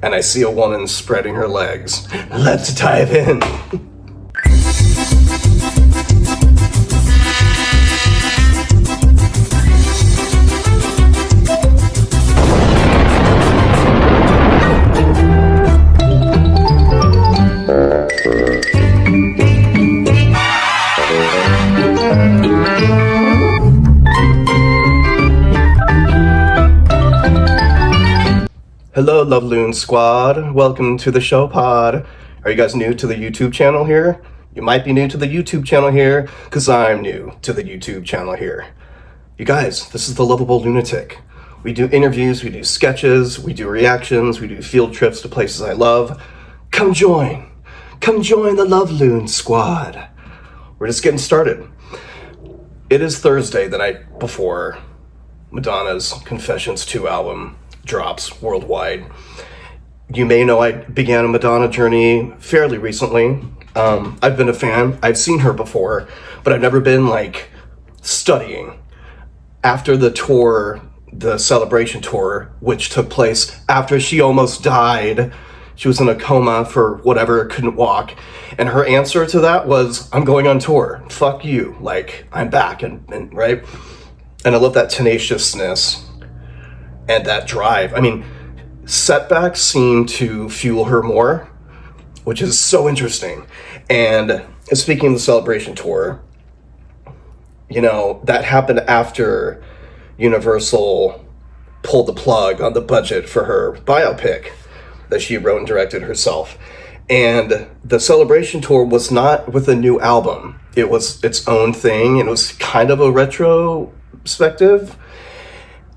and I see a woman spreading her legs. Let's dive in. Hello, Love Loon Squad. Welcome to the show pod. Are you guys new to the YouTube channel here? You might be new to the YouTube channel here, because I'm new to the YouTube channel here. You guys, this is the Lovable Lunatic. We do interviews, we do sketches, we do reactions, we do field trips to places I love. Come join. Come join the Love Loon Squad. We're just getting started. It is Thursday, the night before Madonna's Confessions 2 album drops worldwide. You may know I began a Madonna journey fairly recently. I've been a fan. I've seen her before, but I've never been like studying. After the tour, the celebration tour, which took place after she almost died, she was in a coma for whatever, couldn't walk. And her answer to that was, I'm going on tour. Fuck you. Like, I'm back. And right? And I love that tenaciousness and that drive. I mean, setbacks seem to fuel her more, which is so interesting. And speaking of the celebration tour, you know, that happened after Universal pulled the plug on the budget for her biopic that she wrote and directed herself. And the celebration tour was not with a new album. It was its own thing, and it was kind of a retrospective.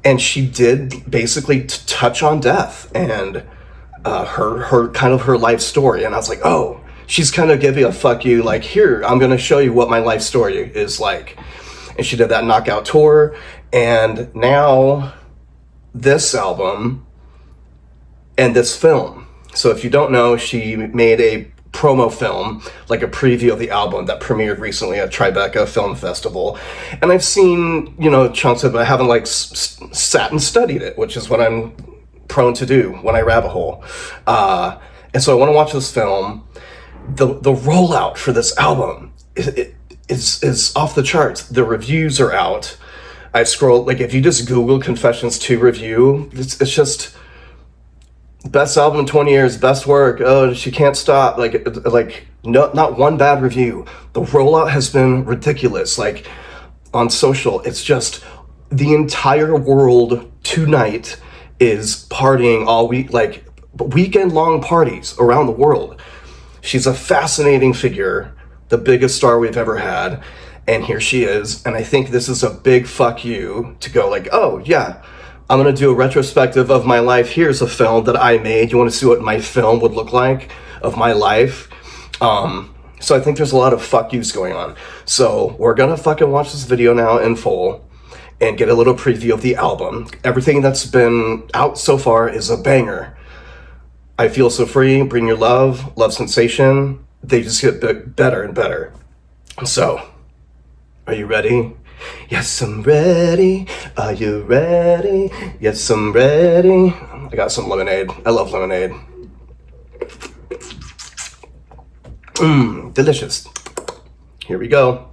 And she did basically touch on death and her kind of her life story. And I was like, oh, she's kind of giving a fuck you, like, here, I'm going to show you what my life story is like. And she did that knockout tour. And now this album and this film. So if you don't know, she made a promo film, like a preview of the album that premiered recently at Tribeca Film Festival. And I've seen, you know, chunks of it. I haven't like sat and studied it, which is what I'm prone to do when I rabbit hole. And so I want to watch this film. The rollout for this album is off the charts. The reviews are out. I scroll, like if you just Google Confessions 2 review, it's just best album in 20 years, best work, oh, she can't stop, like no, not one bad review. The rollout has been ridiculous. Like on social, it's just the entire world tonight is partying all week, like weekend long parties around the world. She's a fascinating figure, the biggest star we've ever had, and here she is. And I think this is a big fuck you to go like, oh yeah, I'm going to do a retrospective of my life. Here's a film that I made. You want to see what my film would look like of my life? So I think there's a lot of fuck yous going on. So we're going to fucking watch this video now in full and get a little preview of the album. Everything that's been out so far is a banger. I Feel So Free, Bring Your Love, Love Sensation. They just get better and better. So, are you ready? Yes, I'm ready. Are you ready? Yes, I'm ready. I got some lemonade. I love lemonade. Delicious. Here we go.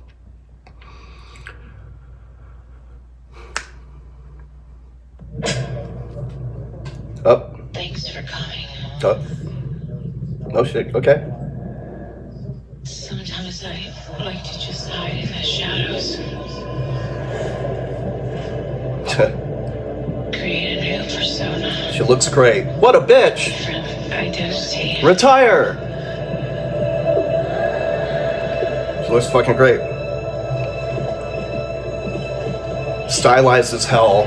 Up. Thanks for coming. Up. No shit. Okay. Sometimes I like to just hide in the shadows. Create a new persona. She looks great. What a bitch! Different identity. Retire! She looks fucking great. Stylized as hell.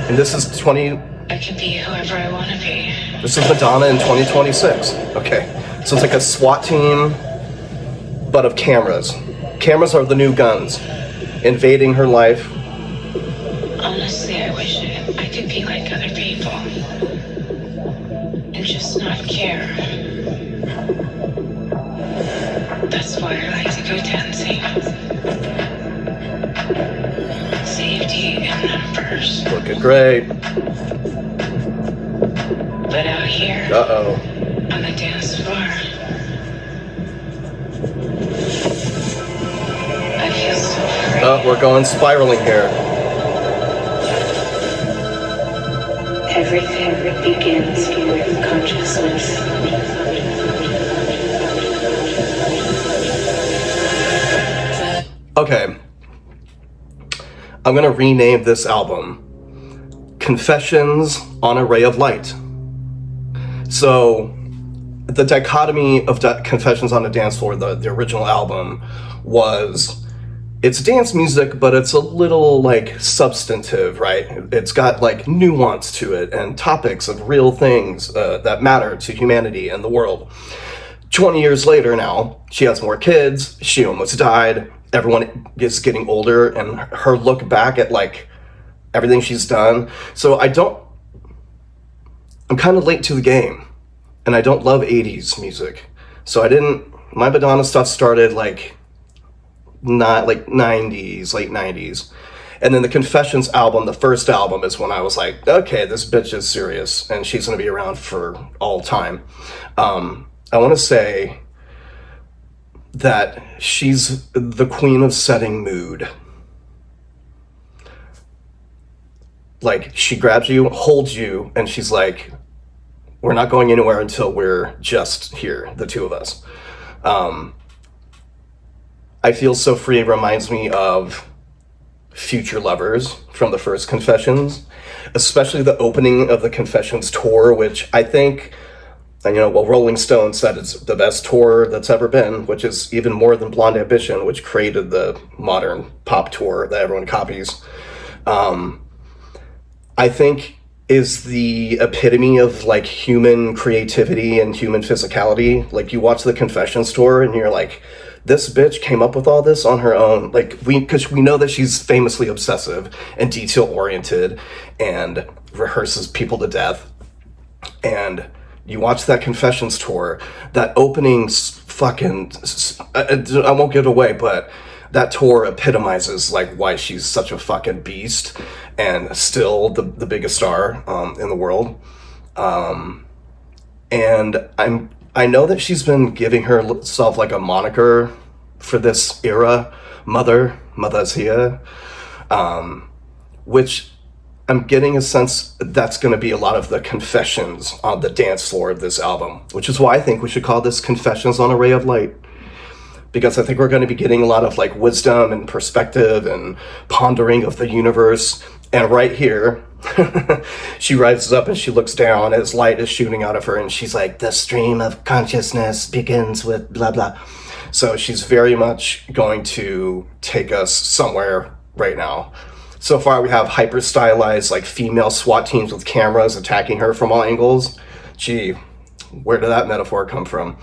And this is I can be whoever I want to be. This is Madonna in 2026. Okay. So it's like a SWAT team, but of cameras. Cameras are the new guns. Invading her life. Honestly, I wish I could be like other people. And just not care. That's why I like to go dancing. Safety in numbers. Looking great. But out here Uh-oh. on the dance floor. I feel so free. Oh, we're going spiraling here. Everything begins with consciousness. Okay. I'm gonna rename this album Confessions on a Ray of Light. So, the dichotomy of Confessions on a Dance Floor, the original album, was it's dance music, but it's a little like substantive, right? It's got like nuance to it and topics of real things that matter to humanity and the world. 20 years later now, she has more kids, she almost died, everyone is getting older, and her look back at like everything she's done. So I'm kind of late to the game, and I don't love 80s music. So my Madonna stuff started like not like 90s, late 90s. And then the Confessions album, the first album, is when I was like, okay, this bitch is serious and she's going to be around for all time. I want to say that she's the queen of setting mood. Like, she grabs you, holds you, and she's like, we're not going anywhere until we're just here, the two of us. I Feel So Free reminds me of Future Lovers from the first Confessions, especially the opening of the Confessions tour, which I think, Rolling Stone said it's the best tour that's ever been, which is even more than Blonde Ambition, which created the modern pop tour that everyone copies. I think is the epitome of like human creativity and human physicality. Like, you watch the Confessions tour and you're like, this bitch came up with all this on her own. Like, because we know that she's famously obsessive and detail oriented and rehearses people to death. And you watch that Confessions tour, that opening fucking, I won't give it away, but that tour epitomizes like why she's such a fucking beast and still the biggest star in the world. And I know that she's been giving herself like a moniker for this era, Mother's here, which I'm getting a sense that's going to be a lot of the confessions on the dance floor of this album, which is why I think we should call this Confessions on a Ray of Light. Because I think we're going to be getting a lot of like wisdom and perspective and pondering of the universe. And right here, she rises up and she looks down as light is shooting out of her, and she's like, the stream of consciousness begins with blah, blah. So she's very much going to take us somewhere right now. So far, we have hyper stylized like female SWAT teams with cameras attacking her from all angles. Gee, where did that metaphor come from?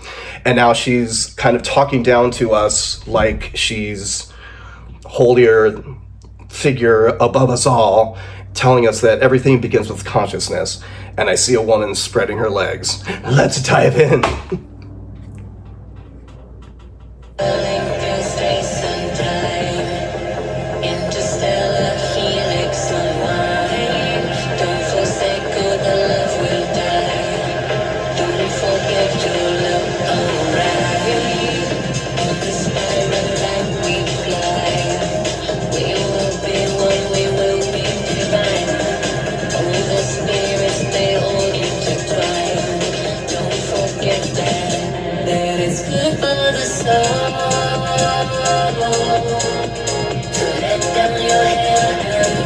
And now she's kind of talking down to us like she's holier figure above us all, telling us that everything begins with consciousness. And I see a woman spreading her legs. Let's dive in.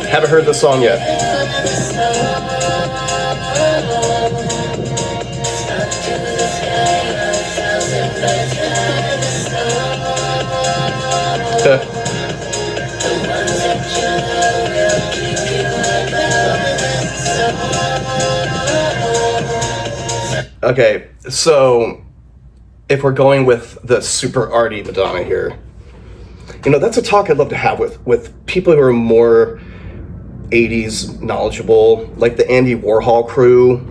Haven't heard this song yet. Okay, so if we're going with the super arty Madonna here, that's a talk I'd love to have with people who are more 80s knowledgeable, like the Andy Warhol crew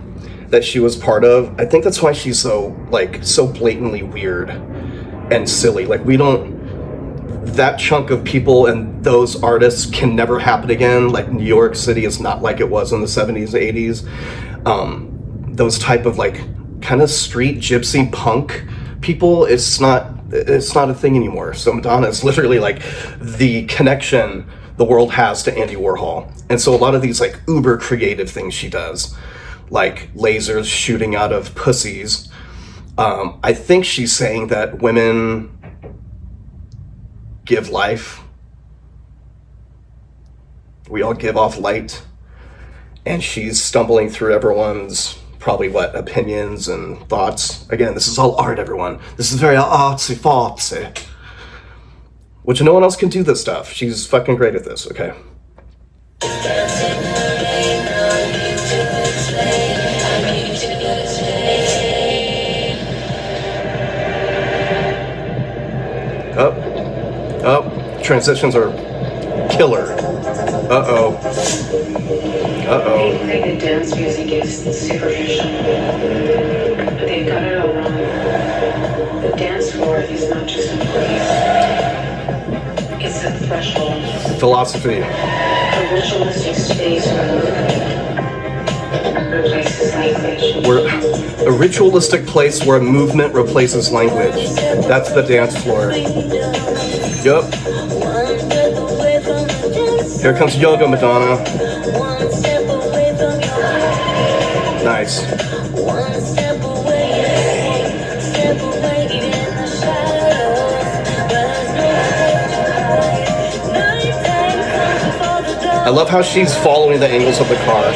that she was part of. I think that's why she's so blatantly weird and silly. Like, that chunk of people and those artists can never happen again. Like, New York City is not like it was in the 70s and 80s. those type of like kind of street gypsy punk people, it's not a thing anymore. So Madonna is literally like the connection the world has to Andy Warhol. And so a lot of these like uber creative things she does, like lasers shooting out of pussies, I think she's saying that women give life. We all give off light. And she's stumbling through everyone's probably opinions and thoughts. Again, this is all art, everyone. This is very artsy fartsy. Which no one else can do this stuff. She's fucking great at this, okay? Oh, transitions are killer. Uh-oh. They think that dance music is superficial, but they've got it all wrong. The dance floor is not just a place, it's a threshold. Philosophy. A ritualistic space where movement replaces language. A ritualistic place where movement replaces language. That's the dance floor. Yup. Here comes yoga, Madonna. Nice. I love how she's following the angles of the car.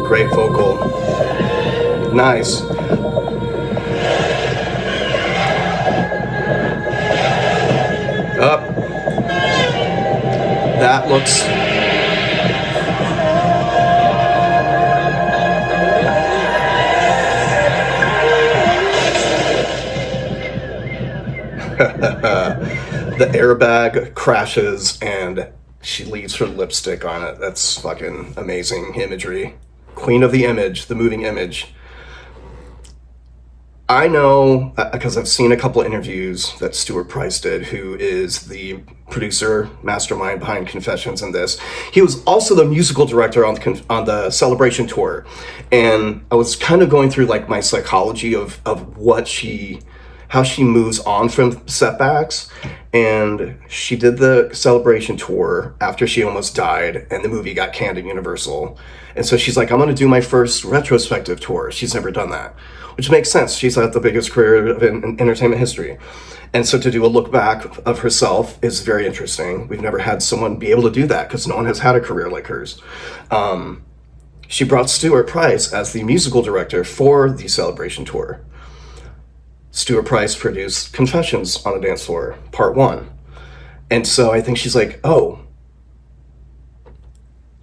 Great vocal. Nice. Up. That looks... The airbag crashes and she leaves her lipstick on it. That's fucking amazing imagery. Queen of the image, the moving image. I know, because I've seen a couple of interviews that Stuart Price did, who is the producer, mastermind behind Confessions and this. He was also the musical director on the Celebration tour. And I was kind of going through like my psychology of how she moves on from setbacks. And she did the Celebration tour after she almost died and the movie got canned at Universal. And so she's like, I'm going to do my first retrospective tour. She's never done that, which makes sense. She's had the biggest career in entertainment history. And so to do a look back of herself is very interesting. We've never had someone be able to do that because no one has had a career like hers. She brought Stuart Price as the musical director for the Celebration tour. Stuart Price produced Confessions on a Dance Floor, Part 1. And so I think she's like, oh,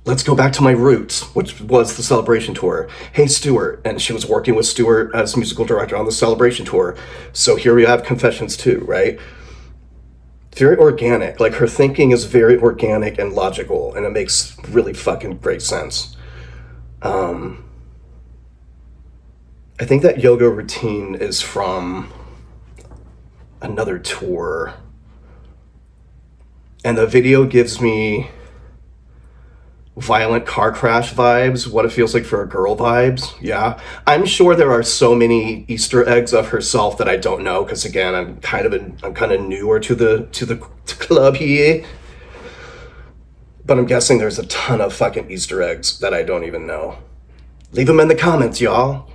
let's go back to my roots, which was the Celebration tour. Hey, Stuart. And she was working with Stuart as musical director on the Celebration tour. So here we have Confessions too, right? Very organic. Like her thinking is very organic and logical, and it makes really fucking great sense. I think that yoga routine is from another tour. And the video gives me violent car crash vibes, what it feels like for a girl vibes. Yeah. I'm sure there are so many Easter eggs of herself that I don't know, because again, I'm kind of newer to the club here. But I'm guessing there's a ton of fucking Easter eggs that I don't even know. Leave them in the comments, y'all.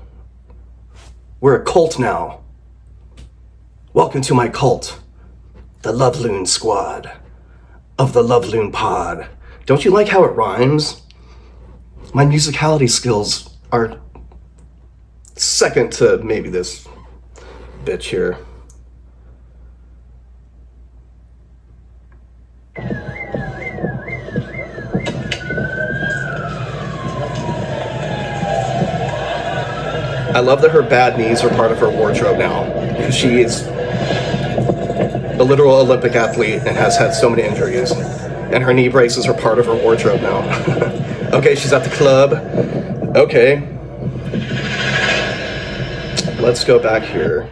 We're a cult now. Welcome to my cult, the Love Loon Squad of the Love Loon Pod. Don't you like how it rhymes? My musicality skills are second to maybe this bitch here. I love that her bad knees are part of her wardrobe now, because she is a literal Olympic athlete and has had so many injuries. And her knee braces are part of her wardrobe now. Okay, she's at the club. Okay. Let's go back here.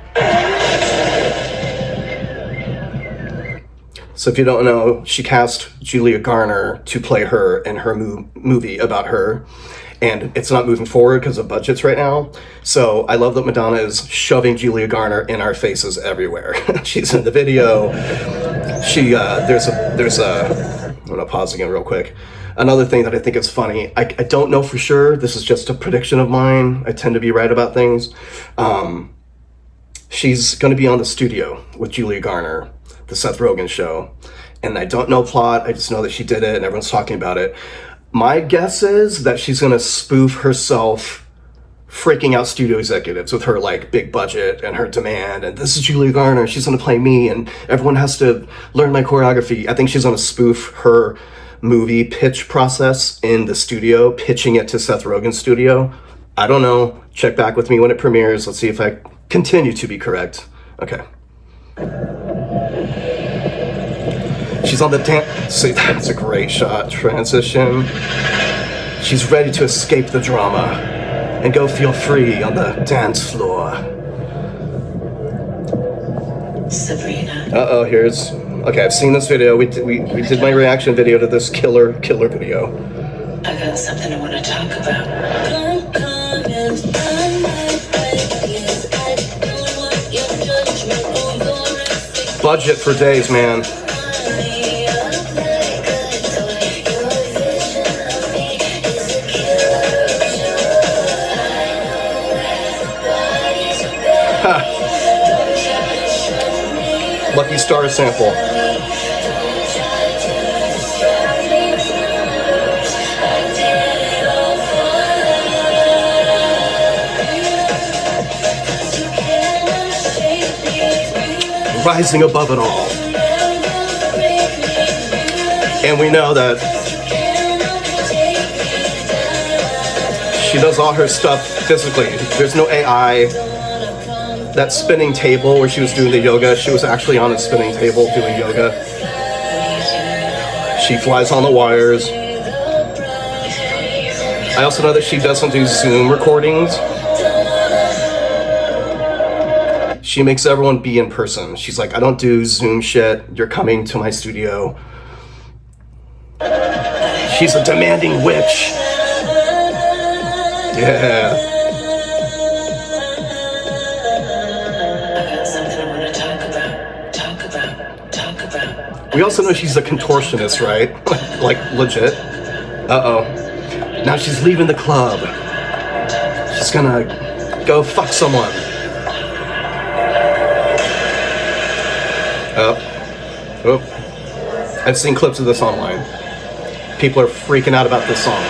So if you don't know, she cast Julia Garner to play her in her movie about her. And it's not moving forward because of budgets right now. So I love that Madonna is shoving Julia Garner in our faces everywhere. She's in the video. I'm gonna pause again real quick. Another thing that I think is funny, I don't know for sure, this is just a prediction of mine. I tend to be right about things. She's gonna be on The Studio with Julia Garner, the Seth Rogen show. And I don't know plot, I just know that she did it and everyone's talking about it. My guess is that she's gonna spoof herself freaking out studio executives with her like big budget and her demand, and this is Julia Garner, she's gonna play me and everyone has to learn my choreography. I think she's gonna spoof her movie pitch process in the studio, pitching it to Seth Rogen's studio. I don't know. Check back with me when it premieres. Let's see if I continue to be correct. Okay. She's on the dance. See, that's a great shot. Transition. She's ready to escape the drama and go feel free on the dance floor. Sabrina. Uh-oh, here's... Okay, I've seen this video. We did my reaction video to this killer video. I got something I want to talk about. Budget for days, man. Lucky Star sample. Rising above it all. And we know that she does all her stuff physically. There's no AI. That spinning table where she was doing the yoga, she was actually on a spinning table doing yoga. She flies on the wires. I also know that she doesn't do Zoom recordings. She makes everyone be in person. She's like, I don't do Zoom shit. You're coming to my studio. She's a demanding witch. Yeah. We also know she's a contortionist, right? Like, legit. Uh-oh. Now she's leaving the club. She's gonna go fuck someone. Oh. I've seen clips of this online. People are freaking out about this song.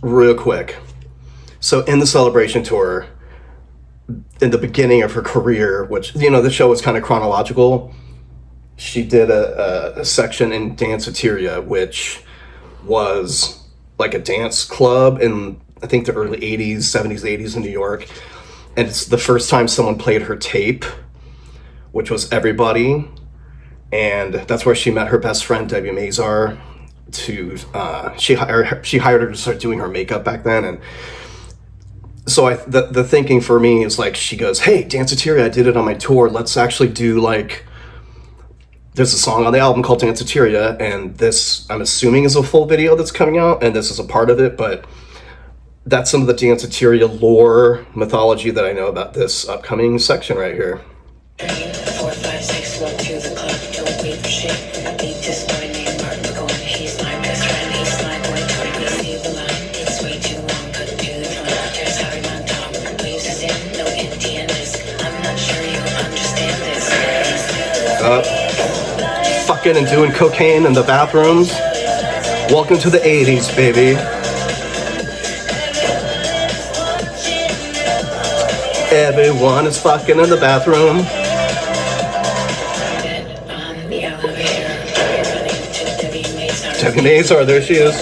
Real quick. So in the Celebration tour, in the beginning of her career, which, you know, the show was kind of chronological, she did a section in Danceteria, which was like a dance club in, I think, the early 80s, 70s, 80s in New York. And it's the first time someone played her tape, which was Everybody. And that's where she met her best friend, Debbie Mazar. She hired her to start doing her makeup back then. And so the thinking for me is like, she goes, hey, Danceteria, I did it on my tour. Let's actually do like, there's a song on the album called Danceteria, and this, I'm assuming, is a full video that's coming out, and this is a part of it, but that's some of the Danceteria lore, mythology that I know about this upcoming section right here. 4, 5, 6, walk to the club, don't wait for shit. Need to spell my name, Martin McGowan. He's my best friend, he's my boy, totally see the line. It's way too long, cut to the front. There's Harry on top, waves is in, no empty enders. I'm not sure you understand this. Fucking and doing cocaine in the bathrooms. Welcome to the 80s, baby. Everyone is fucking in the bathroom. Debbie Mazar, there she is.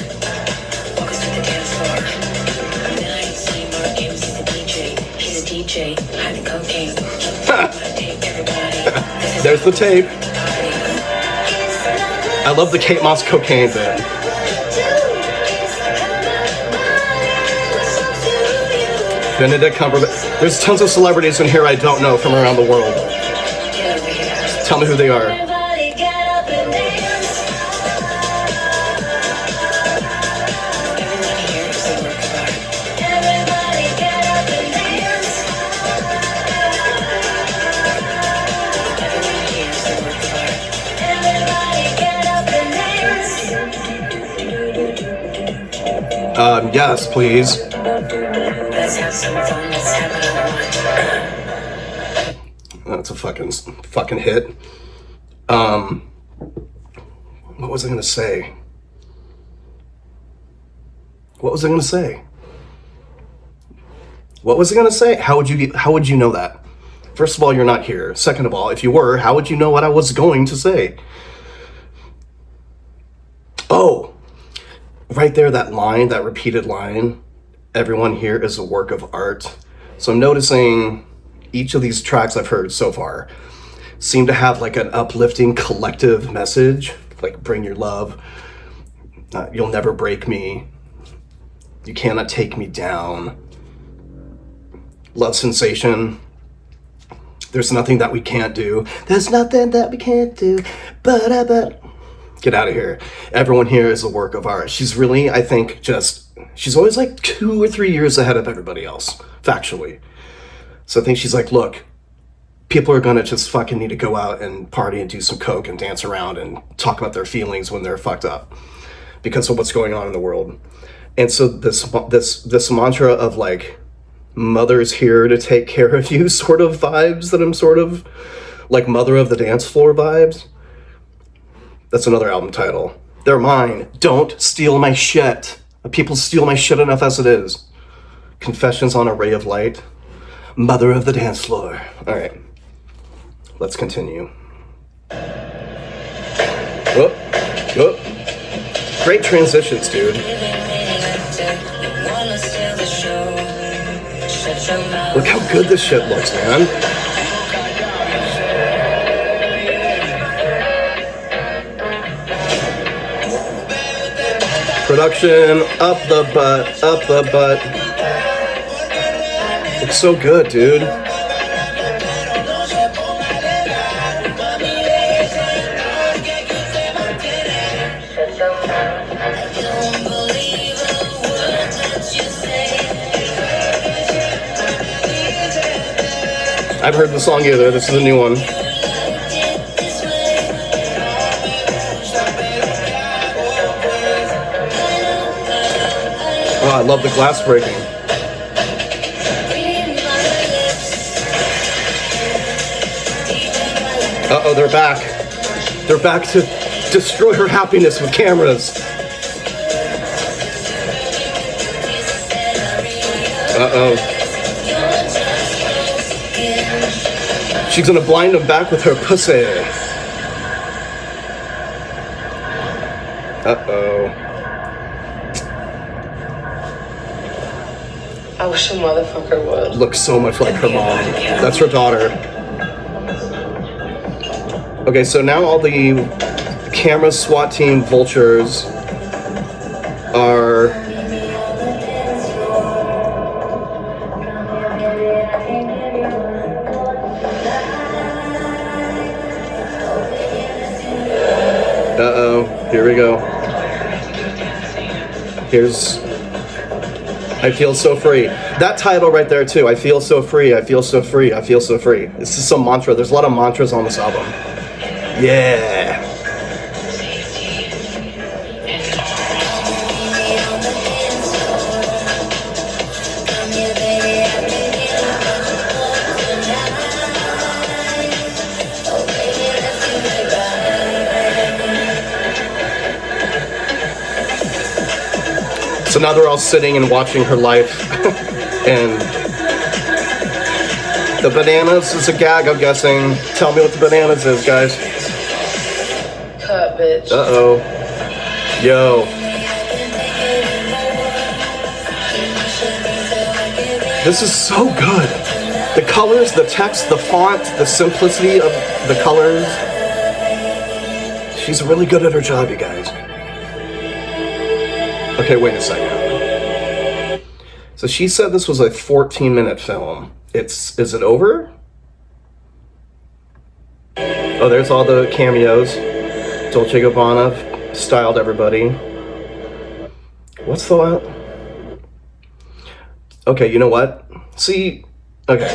There's the tape. I love the Kate Moss cocaine bit. Benedict Cumberbatch. There's tons of celebrities in here I don't know from around the world. Tell me who they are. Everybody get up and dance. Everyone here is a work of art. Everybody get up and dance. Everyone here is a work of art. Everybody get up and dance. Yes, please. Let's have some fun. Let's have another one. That's a fucking hit. What was I gonna say? What was I gonna say? How would you know that? First of all, you're not here. Second of all, if you were, how would you know what I was going to say? Oh, right there, that line, that repeated line, everyone here is a work of art. So I'm noticing each of these tracks I've heard so far seem to have like an uplifting collective message, like bring your love, you'll never break me, you cannot take me down, love sensation, there's nothing that we can't do, there's nothing that we can't do, but get out of here. Everyone here is a work of art. She's really, I think, she's always like 2 or 3 years ahead of everybody else, factually. So I think she's like, look, people are gonna just fucking need to go out and party and do some coke and dance around and talk about their feelings when they're fucked up because of what's going on in the world. And so this mantra of like, mother's here to take care of you sort of vibes that I'm sort of like mother of the dance floor vibes. That's another album title. They're mine. Don't steal my shit. People steal my shit enough as it is. Confessions on a Ray of Light. Mother of the dance floor. All right. Let's continue. Whoop. Whoop. Great transitions, dude. Look how good this shit looks, man. Production, up the butt, up the butt. It's so good, dude. I've heard the song either. This is a new one. Oh, I love the glass breaking. Uh-oh, they're back. They're back to destroy her happiness with cameras. Uh-oh. She's gonna blind him back with her pussy. Uh-oh. I wish a motherfucker would. Looks so much like her mom. That's her daughter. Okay, so now all the camera SWAT team vultures are... Uh-oh, here we go. Here's... I feel so free. That title right there too. I feel so free. I feel so free. I feel so free. This is some mantra. There's a lot of mantras on this album. Yeah. So now they're all sitting and watching her life. And the bananas is a gag, I'm guessing. Tell me what the bananas is, guys. Cut, bitch. Uh-oh. Yo. This is so good. The colors, the text, the font, the simplicity of the colors. She's really good at her job, you guys. Okay, wait a second. So she said this was a 14-minute film. Is it over? Oh, there's all the cameos. Dolce & Gabbana styled everybody. What's the one? Okay, you know what? See, okay.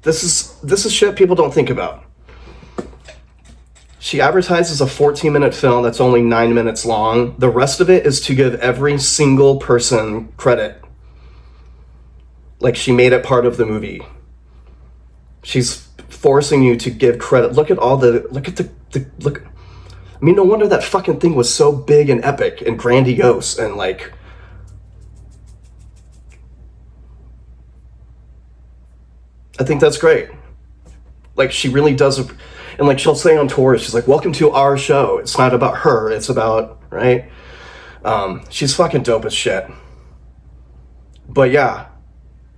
This is shit people don't think about. She advertises a 14-minute film that's only 9 minutes long. The rest of it is to give every single person credit. Like she made it part of the movie. She's forcing you to give credit. Look at I mean, no wonder that fucking thing was so big and epic and grandiose and like... I think that's great. Like she really does, and like she'll say on tour, she's like, "Welcome to our show. It's not about her. It's about," right? She's fucking dope as shit. But yeah,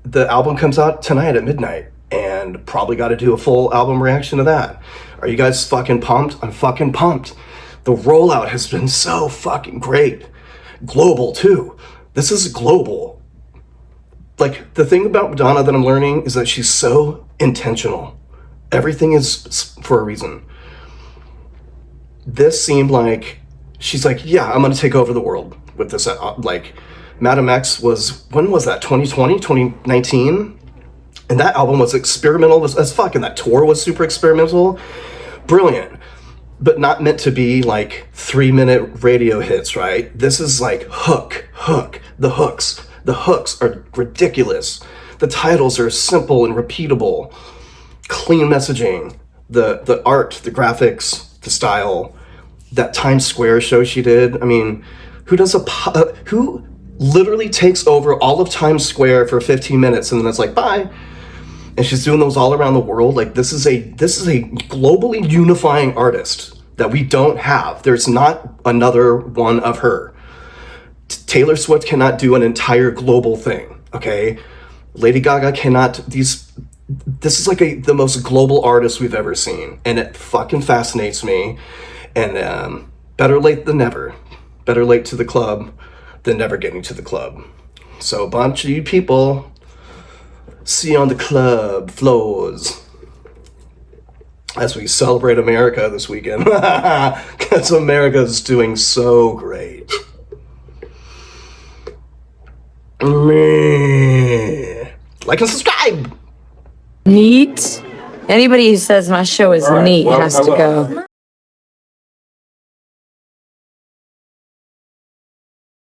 the album comes out tonight at midnight, and probably got to do a full album reaction to that. Are you guys fucking pumped? I'm fucking pumped. The rollout has been so fucking great. Global too. This is global. Like, the thing about Madonna that I'm learning is that she's so intentional. Everything is for a reason. This seemed like, she's like, yeah, I'm gonna take over the world with this. Like, Madam X was, when was that? 2020, 2019? And that album was experimental as fuck, and that tour was super experimental. Brilliant. But not meant to be like 3-minute radio hits, right? This is like hook. The hooks are ridiculous. The titles are simple and repeatable. Clean messaging. The art, the graphics, the style. That Times Square show she did. I mean, who literally takes over all of Times Square for 15 minutes and then it's like, bye. And she's doing those all around the world. Like, this is a globally unifying artist that we don't have. There's not another one of her. Taylor Swift cannot do an entire global thing, okay? Lady Gaga cannot. This is like the most global artist we've ever seen, and it fucking fascinates me. And better late than never. Better late to the club than never getting to the club. So a bunch of you people, see you on the club floors as we celebrate America this weekend, because America's doing so great. Like and subscribe. Neat. Anybody who says my show is neat has to go.